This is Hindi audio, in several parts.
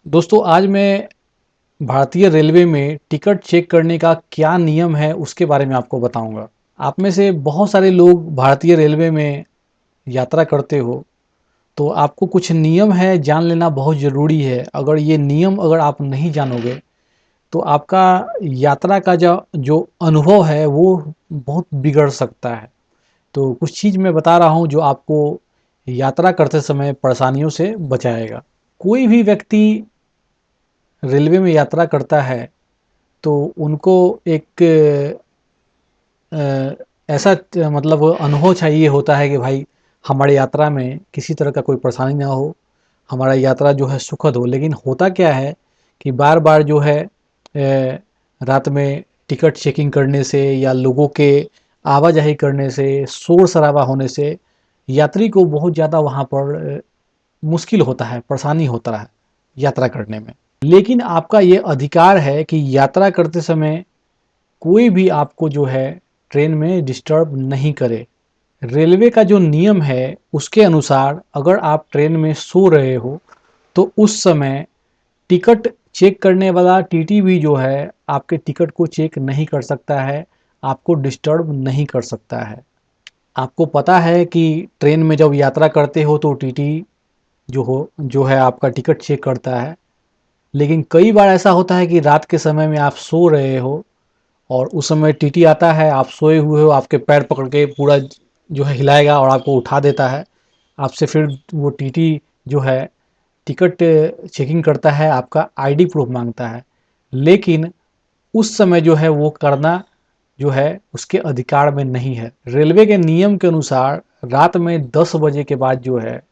दोस्तों आज मैं भारतीय रेलवे में टिकट चेक करने का क्या नियम है उसके बारे में आपको बताऊंगा। आप में से बहुत सारे लोग भारतीय रेलवे में यात्रा करते हो, तो आपको कुछ नियम है जान लेना बहुत ज़रूरी है। अगर ये नियम अगर आप नहीं जानोगे तो आपका यात्रा का जो जो अनुभव है वो बहुत बिगड़ सकता है। तो कुछ चीज़ मैं बता रहा हूँ जो आपको यात्रा करते समय परेशानियों से बचाएगा। कोई भी व्यक्ति रेलवे में यात्रा करता है तो उनको एक अ, ऐसा मतलब अनुभव चाहिए होता है कि भाई हमारी यात्रा में किसी तरह का कोई परेशानी ना हो, हमारा यात्रा जो है सुखद हो। लेकिन होता क्या है कि बार बार जो है रात में टिकट चेकिंग करने से या लोगों के आवाजाही करने से, शोर शराबा होने से यात्री को बहुत ज़्यादा वहाँ पर मुश्किल होता है, परेशानी होता है यात्रा करने में। लेकिन आपका ये अधिकार है कि यात्रा करते समय कोई भी आपको जो है ट्रेन में डिस्टर्ब नहीं करे। रेलवे का जो नियम है उसके अनुसार अगर आप ट्रेन में सो रहे हो तो उस समय टिकट चेक करने वाला टीटी भी जो है आपके टिकट को चेक नहीं कर सकता है, आपको डिस्टर्ब नहीं कर सकता है। आपको पता है कि ट्रेन में जब यात्रा करते हो तो टीटी जो है आपका टिकट चेक करता है। लेकिन कई बार ऐसा होता है कि रात के समय में आप सो रहे हो और उस समय टीटी आता है, आप सोए हुए हो, आपके पैर पकड़ के पूरा जो है हिलाएगा और आपको उठा देता है। आपसे फिर वो टीटी जो है टिकट चेकिंग करता है, आपका आईडी प्रूफ मांगता है। लेकिन उस समय जो है वो करना जो है उसके अधिकार में नहीं है। रेलवे के नियम के अनुसार रात में 10 बजे के बाद जो है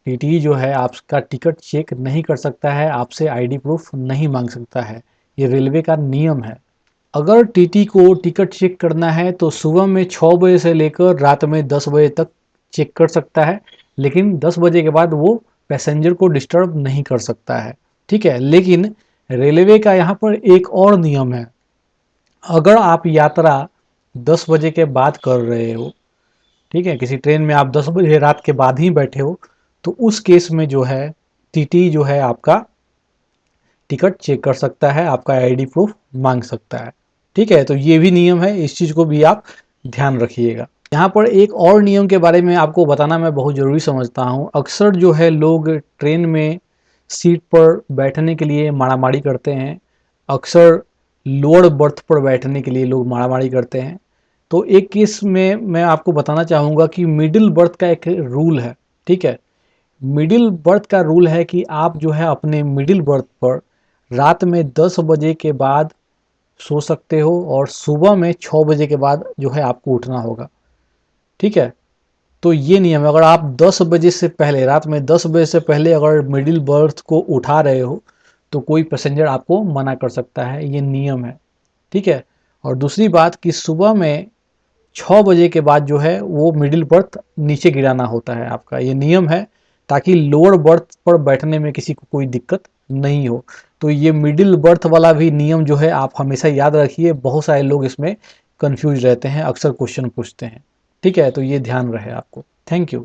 टीटी जो है आपका टिकट चेक नहीं कर सकता है, आपसे आईडी प्रूफ नहीं मांग सकता है। ये रेलवे का नियम है। अगर टीटी को टिकट चेक करना है तो सुबह में 6 बजे से लेकर रात में 10 बजे तक चेक कर सकता है, लेकिन 10 बजे के बाद वो पैसेंजर को डिस्टर्ब नहीं कर सकता है। ठीक है, लेकिन रेलवे का यहाँ पर एक और नियम है। अगर आप यात्रा 10 बजे के बाद कर रहे हो, ठीक है, किसी ट्रेन में आप 10 बजे रात के बाद ही बैठे हो, तो उस केस में जो है टीटी जो है आपका टिकट चेक कर सकता है, आपका आईडी प्रूफ मांग सकता है। ठीक है, तो ये भी नियम है, इस चीज़ को भी आप ध्यान रखिएगा। यहाँ पर एक और नियम के बारे में आपको बताना मैं बहुत ज़रूरी समझता हूँ। अक्सर जो है लोग ट्रेन में सीट पर बैठने के लिए मारामारी करते हैं। अक्सर लोअर बर्थ पर बैठने के लिए लोग मारामारी करते हैं। तो एक केस में मैं आपको बताना चाहूँगा कि मिडिल बर्थ का एक रूल है। ठीक है, मिडिल बर्थ का रूल है कि आप जो है अपने मिडिल बर्थ पर रात में 10 बजे के बाद सो सकते हो और सुबह में 6 बजे के बाद जो है आपको उठना होगा। ठीक है, तो ये नियम है। अगर आप 10 बजे से पहले, रात में 10 बजे से पहले अगर मिडिल बर्थ को उठा रहे हो तो कोई पैसेंजर आपको मना कर सकता है, ये नियम है। ठीक है, और दूसरी बात कि सुबह में 6 बजे के बाद जो है वो मिडिल बर्थ नीचे गिराना होता है आपका, ये नियम है, ताकि लोअर बर्थ पर बैठने में किसी को कोई दिक्कत नहीं हो। तो ये मिडिल बर्थ वाला भी नियम जो है आप हमेशा याद रखिए। बहुत सारे लोग इसमें कंफ्यूज रहते हैं, अक्सर क्वेश्चन पूछते हैं। ठीक है, तो ये ध्यान रहे आपको। Thank you.